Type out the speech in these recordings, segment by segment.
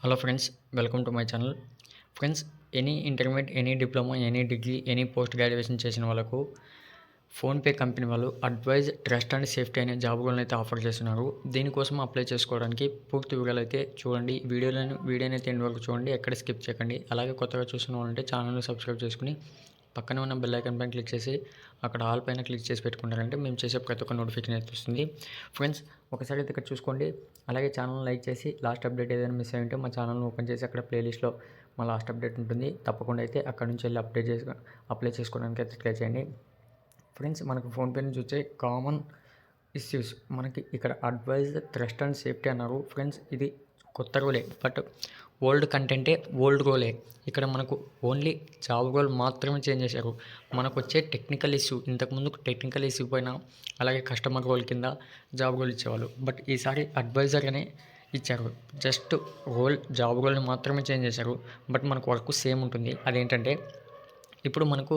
Hello friends, welcome to my channel. Friends, any intermediate, any diploma, any degree, any post graduation చేసిన వాళ్ళకు PhonePe company వాళ్ళు advise trust and safety అనే job రోల్ని అయితే offer చేస్తున్నారు. దీనికోసం apply చేసుకోవడానికి పూర్తి వివరాలు అయితే చూడండి. వీడియోని అయితే ఎండ్ వరకు చూడండి, ఎక్కడ స్కిప్ చేయకండి. అలాగే కొత్తగా చూస్తున్న వాళ్ళంటే ఛానల్ని సబ్స్క్రైబ్ చేసుకుని పక్కనే ఉన్న బెల్ ఐకాన్ పైన క్లిక్ చేసి అక్కడ ఆల్ పైన క్లిక్ చేసి పెట్టుకుంటారంటే మేము చేసే ప్రతి ఒక్క నోటిఫికేషన్ అయితే వస్తుంది. ఫ్రెండ్స్, ఒకసారి అయితే ఇక్కడ చూసుకోండి. అలాగే ఛానల్ లైక్ చేసి లాస్ట్ అప్డేట్ ఏదైనా మిస్ అయ్యి ఉంటే మా ఛానల్ని ఓపెన్ చేసి అక్కడ ప్లేలిస్ట్లో మా లాస్ట్ అప్డేట్ ఉంటుంది. తప్పకుండా అయితే అక్కడ నుంచి వెళ్ళి అప్లై చేసుకోవడానికి అయితే ట్రై చేయండి. ఫ్రెండ్స్, మనకు ఫోన్పే నుంచి వచ్చే కామన్ ఇష్యూస్ మనకి ఇక్కడ అడ్వైజ్ ట్రస్ట్ అండ్ సేఫ్టీ అన్నారు. ఫ్రెండ్స్, ఇది కొత్త రోలే, బట్ ఓల్డ్ కంటెంటే, ఓల్డ్ రోలే. ఇక్కడ మనకు ఓన్లీ జాబ్ రోల్ మాత్రమే చేంజ్ చేశారు. మనకు వచ్చే టెక్నికల్ ఇష్యూ, ఇంతకుముందు టెక్నికల్ ఇష్యూ పైన అలాగే కస్టమర్ రోల్ కింద జాబ్ రోల్ ఇచ్చేవాళ్ళు, బట్ ఈసారి అడ్వైజర్ అనే ఇచ్చారు. జస్ట్ జాబ్ రోల్ని మాత్రమే చేంజ్ చేశారు, బట్ మనకు వర్క్ సేమ్ ఉంటుంది. అదేంటంటే ఇప్పుడు మనకు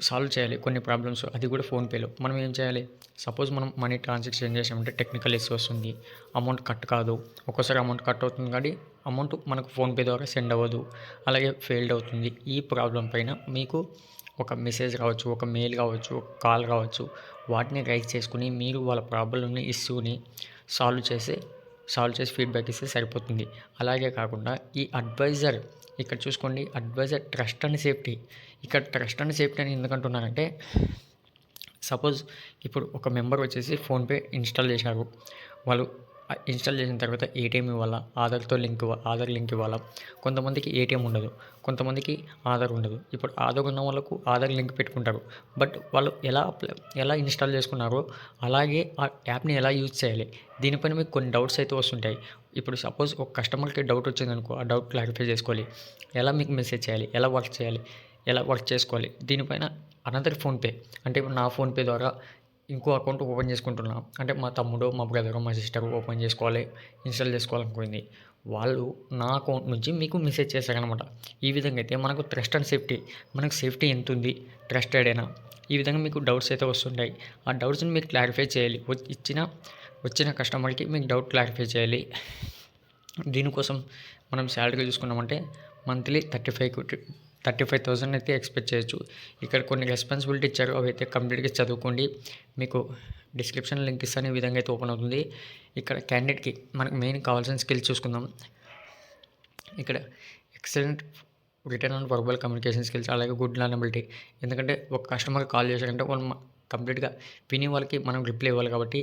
సాల్వ్ చేయాలి కొన్ని ప్రాబ్లమ్స్, అది కూడా ఫోన్పేలో. మనం ఏం చేయాలి? సపోజ్ మనం మనీ ట్రాన్సాక్షన్ చేసామంటే టెక్నికల్ ఇష్యూ వస్తుంది, అమౌంట్ కట్ కాదు. ఒక్కోసారి అమౌంట్ కట్ అవుతుంది కానీ అమౌంట్ మనకు ఫోన్పే ద్వారా సెండ్ అవ్వదు, అలాగే ఫెయిల్డ్ అవుతుంది. ఈ ప్రాబ్లం పైన మీకు ఒక మెసేజ్ కావచ్చు, ఒక మెయిల్ కావచ్చు, ఒక కాల్ కావచ్చు, వాటిని రైజ్ చేసుకుని మీరు వాళ్ళ ప్రాబ్లమ్ని, ఇష్యూని సాల్వ్ చేసి ఫీడ్బ్యాక్ ఇస్తే సరిపోతుంది. అలాగే కాకుండా ఈ అడ్వైజర్ ఇక్కడ చూసుకోండి, అడ్వైజర్ ట్రస్ట్ అండ్ సేఫ్టీ. ఇక్కడ ట్రస్ట్ అండ్ సేఫ్టీ అని ఎందుకంటున్నారంటే, సపోజ్ ఇప్పుడు ఒక మెంబర్ వచ్చేసి ఫోన్పే ఇన్స్టాల్ చేశారు. వాళ్ళు ఇన్స్టాల్ చేసిన తర్వాత ఏటీఎం ఇవ్వాలా, ఆధార్ లింక్ ఇవ్వాలా. కొంతమందికి ఏటీఎం ఉండదు, కొంతమందికి ఆధార్ ఉండదు. ఇప్పుడు ఆధార్ ఉన్న వాళ్ళకు ఆధార్ లింక్ పెట్టుకుంటారు, బట్ వాళ్ళు ఎలా ఇన్స్టాల్ చేసుకున్నారో అలాగే ఆ యాప్ని ఎలా యూజ్ చేయాలి, దీనిపైన మీకు కొన్ని డౌట్స్ అయితే వస్తుంటాయి. ఇప్పుడు సపోజ్ ఒక కస్టమర్కి డౌట్ వచ్చిందనుకో, ఆ డౌట్ క్లారిఫై చేసుకోవాలి. ఎలా మీకు మెసేజ్ చేయాలి, ఎలా వర్క్ చేసుకోవాలి, దీనిపైన అనదర్ ఫోన్పే అంటే ఇప్పుడు నా ఫోన్పే ద్వారా ఇంకో అకౌంట్ ఓపెన్ చేసుకుంటున్నాం అంటే మా తమ్ముడు, మా బ్రదరు, మా సిస్టర్ ఓపెన్ చేసుకోవాలి, ఇన్స్టాల్ చేసుకోవాలనుకుంది. వాళ్ళు నా అకౌంట్ నుంచి మీకు మెసేజ్ చేస్తారనమాట. ఈ విధంగా అయితే మనకు ట్రస్ట్ అండ్ సేఫ్టీ, మనకు సేఫ్టీ ఎంత ఉంది, ట్రస్టెడేనా, ఈ విధంగా మీకు డౌట్స్ అయితే వస్తుంటాయి. ఆ డౌట్స్ని మీరు క్లారిఫై చేయాలి. వచ్చిన కస్టమర్కి మీకు డౌట్ క్లారిఫై చేయాలి. దీనికోసం మనం శాలరీ చూసుకున్నామంటే మంత్లీ 35,000 అయితే ఎక్స్పెక్ట్ చేయొచ్చు. ఇక్కడ కొన్ని రెస్పాన్సిబిలిటీ ఇచ్చారు, అవి అయితే కంప్లీట్గా చదువుకోండి. మీకు డిస్క్రిప్షన్ లింక్ ఇస్తాను, ఈ విధంగా అయితే ఓపెన్ అవుతుంది. ఇక్కడ క్యాండిడేట్కి మనకు మెయిన్ కావాల్సిన స్కిల్స్ చూసుకుందాం. ఇక్కడ excellent return and verbal communication skills, అలాగే గుడ్ లర్నబిలిటీ. ఎందుకంటే ఒక కస్టమర్ కాల్ చేశారంటే వాళ్ళు కంప్లీట్గా విని వాళ్ళకి మనం రిప్లై ఇవ్వాలి కాబట్టి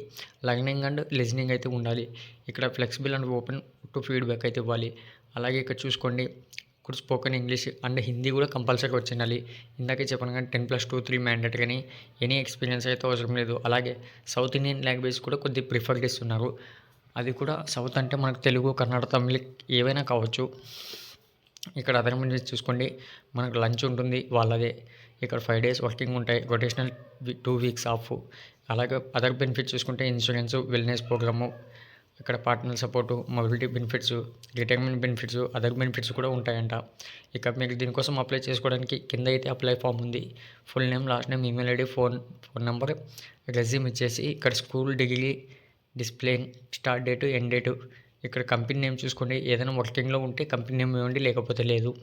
లర్నింగ్ అండ్ లిజనింగ్ అయితే ఉండాలి. ఇక్కడ flexible and open to feedback అయితే ఇవ్వాలి. అలాగే ఇక్కడ చూసుకోండి, ఇప్పుడు స్పోకెన్ ఇంగ్లీష్ అండ్ హిందీ కూడా కంపల్సరీ వచ్చిండాలి. ఇందాకే చెప్పాను కానీ 10+2 3 మ్యాండేటరీ, కానీ ఎనీ ఎక్స్పీరియన్స్ అయితే అవసరం లేదు. అలాగే సౌత్ ఇండియన్ లాంగ్వేజ్ కూడా కొద్దిగా ప్రిఫర్ చేస్తున్నారు. అది కూడా సౌత్ అంటే మనకు తెలుగు, కన్నడ, తమిళ్ ఏవైనా కావచ్చు. ఇక్కడ అదర్ బెనిఫిట్స్ చూసుకోండి, మనకు లంచ్ ఉంటుంది వాళ్ళదే. ఇక్కడ 5 days వర్కింగ్ ఉంటాయి, రొటేషనల్ 2 weeks ఆఫ్. అలాగే అదర్ బెనిఫిట్స్ చూసుకుంటే ఇన్సూరెన్స్, వెల్నెస్ ప్రోగ్రాము, ఇక్కడ partner support, mobility benefits, retirement benefits, other benefits కూడా ఉంటాయంట. ఇక మీరు దీనికోసం అప్లై చేసుకోవడానికి కింద అయితే అప్లై ఫామ్ ఉంది. Full name, last name, email ID, phone number, resume ఇచ్చేసి ఇక్కడ school, degree, display, start date, end date. ఇక్కడ కంపెనీ నేమ్ చూసుకోండి, ఏదైనా వర్కింగ్లో ఉంటే కంపెనీ నేమ్ ఇవ్వండి, లేకపోతే లేదు.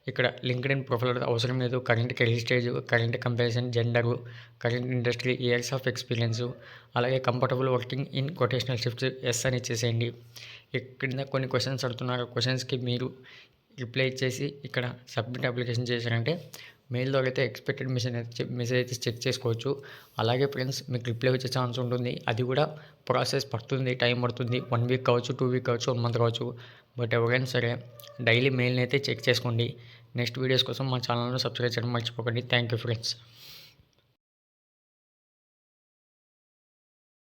ఇక్కడ లింక్డ్ఇన్ ప్రొఫైల్ అవసరం లేదు. Current career stage, current comparison, gender, current industry, years of experience, అలాగే comfortable working in rotational shifts yes అని ఇచ్చేసేయండి. ఇక్కడ కొన్ని క్వశ్చన్స్ అడుగుతున్నారు, క్వశ్చన్స్కి మీరు రిప్లై ఇచ్చేసి ఇక్కడ సబ్మిట్ అప్లికేషన్ చేశారంటే మెయిల్ ద్వారా అయితే ఎక్స్పెక్టెడ్ మెసేజ్ అయితే చెక్ చేసుకోవచ్చు. అలాగే ఫ్రెండ్స్, మీకు రిప్లై వచ్చే ఛాన్స్ ఉంటుంది. అది కూడా ప్రాసెస్ పడుతుంది, టైం పడుతుంది. 1 week కావచ్చు, 2 weeks కావచ్చు, 1 month కావచ్చు. బట్ ఎవరైనా సరే డైలీ మెయిల్ని అయితే చెక్ చేసుకోండి. నెక్స్ట్ వీడియోస్ కోసం మా ఛానల్ను సబ్స్క్రైబ్ చేయడం మర్చిపోకండి. Thank you friends.